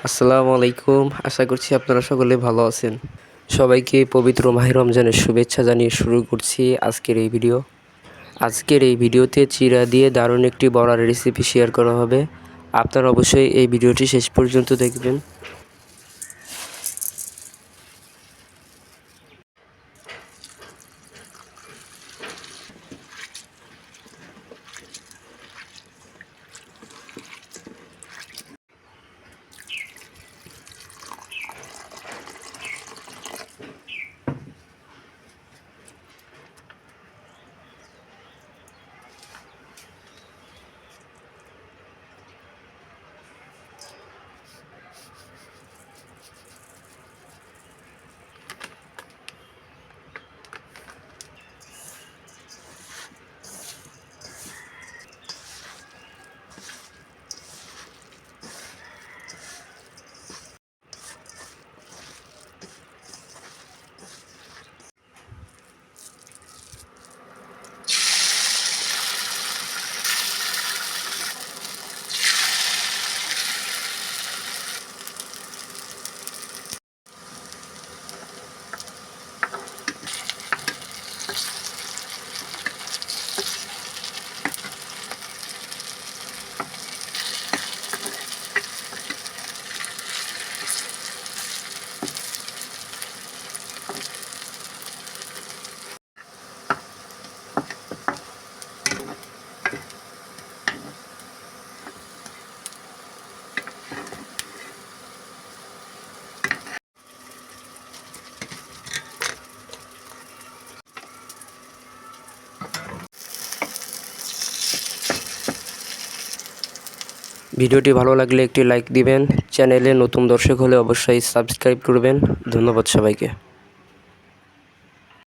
আসসালামু আলাইকুম। আশা করছি আপনারা সকলে ভালো আছেন। সবাইকে পবিত্র মাহে রমজানের শুভেচ্ছা জানিয়ে শুরু করছি আজকের এই ভিডিও। আজকের এই ভিডিওতে চিড়া দিয়ে দারুণ একটি বড়ার রেসিপি শেয়ার করা হবে। আপনারা অবশ্যই এই ভিডিওটি শেষ পর্যন্ত দেখবেন। ভিডিওটি ভালো লাগলে একটি লাইক দিবেন। চ্যানেলে নতুন দর্শক হলে অবশ্যই সাবস্ক্রাইব করবেন। ধন্যবাদ সবাইকে।